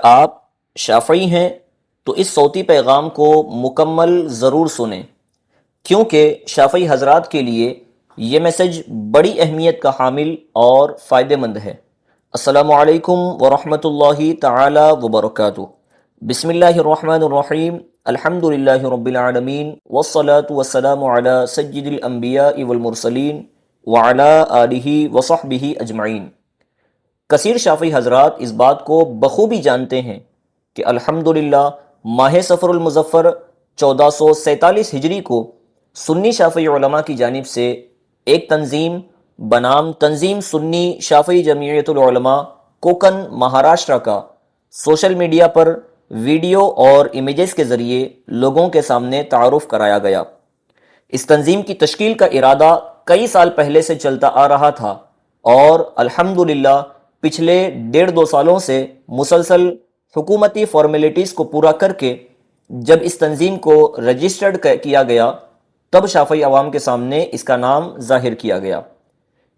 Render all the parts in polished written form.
آپ شافعی ہیں تو اس صوتی پیغام کو مکمل ضرور سنیں، کیونکہ شافعی حضرات کے لیے یہ میسج بڑی اہمیت کا حامل اور فائدہ مند ہے۔ السلام علیکم ورحمۃ اللہ تعالی وبرکاتہ۔ بسم اللہ الرحمن الرحیم، الحمد للہ رب العالمین، والصلاة والسلام علی سید الانبیاء والمرسلین وعلی آلہ وصحبہ اجمعین۔ کثیر شافعی حضرات اس بات کو بخوبی جانتے ہیں کہ الحمدللہ ماہ صفر المظفر 1447 ہجری کو سنی شافعی علماء کی جانب سے ایک تنظیم بنام تنظیم سنی شافعی جمعیت العلماء کوکن مہاراشٹرا کا سوشل میڈیا پر ویڈیو اور امیجز کے ذریعے لوگوں کے سامنے تعارف کرایا گیا۔ اس تنظیم کی تشکیل کا ارادہ کئی سال پہلے سے چلتا آ رہا تھا اور الحمدللہ پچھلے 1.5-2 سالوں سے مسلسل حکومتی فارمیلٹیز کو پورا کر کے جب اس تنظیم کو رجسٹرڈ کیا گیا تب شافعی عوام کے سامنے اس کا نام ظاہر کیا گیا۔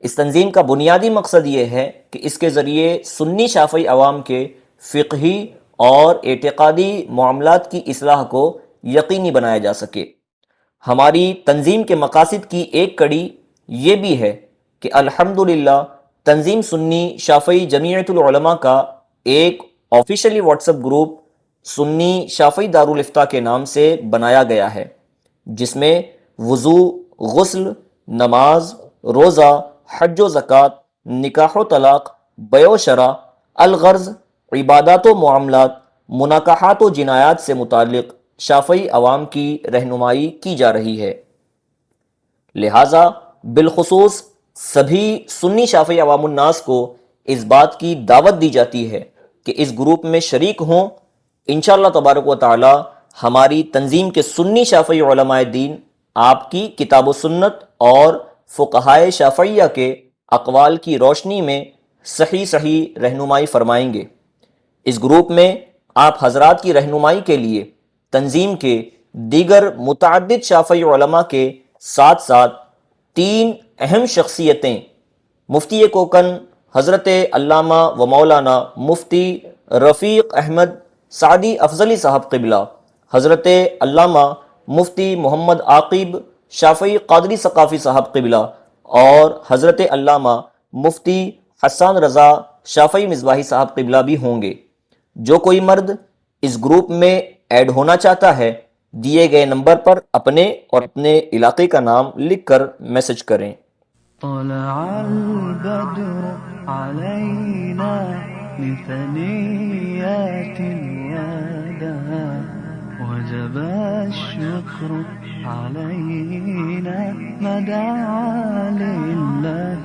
اس تنظیم کا بنیادی مقصد یہ ہے کہ اس کے ذریعے سنی شافعی عوام کے فقہی اور اعتقادی معاملات کی اصلاح کو یقینی بنایا جا سکے۔ ہماری تنظیم کے مقاصد کی ایک کڑی یہ بھی ہے کہ الحمدللہ تنظیم سنی شافعی جمعیت العلماء کا ایک آفیشلی واٹس ایپ گروپ سنی شافعی دارالافتاء کے نام سے بنایا گیا ہے، جس میں وضو، غسل، نماز، روزہ، حج و زکوٰۃ، نکاح و طلاق، بیع و شرع، الغرض عبادات و معاملات، مناکحات و جنایات سے متعلق شافعی عوام کی رہنمائی کی جا رہی ہے۔ لہٰذا بالخصوص سبھی سنی شافعی عوام الناس کو اس بات کی دعوت دی جاتی ہے کہ اس گروپ میں شریک ہوں۔ انشاءاللہ تبارک و تعالی ہماری تنظیم کے سنی شافعی علماء دین آپ کی کتاب و سنت اور فقہائے شافعیہ کے اقوال کی روشنی میں صحیح رہنمائی فرمائیں گے۔ اس گروپ میں آپ حضرات کی رہنمائی کے لیے تنظیم کے دیگر متعدد شافعی علماء کے ساتھ ساتھ 3 اہم شخصیتیں مفتی کوکن حضرت علامہ و مولانا مفتی رفیق احمد سعدی افضلی صاحب قبلہ، حضرت علامہ مفتی محمد عاقب شافعی قادری ثقافی صاحب قبلہ اور حضرت علامہ مفتی حسان رضا شافعی مصباحی صاحب قبلہ بھی ہوں گے۔ جو کوئی مرد اس گروپ میں ایڈ ہونا چاہتا ہے دیے گئے نمبر پر اپنے اور اپنے علاقے کا نام لکھ کر میسج کریں۔ طلع البدر علينا من ثنيات الوداع وجب الشكر علينا ما دعا لله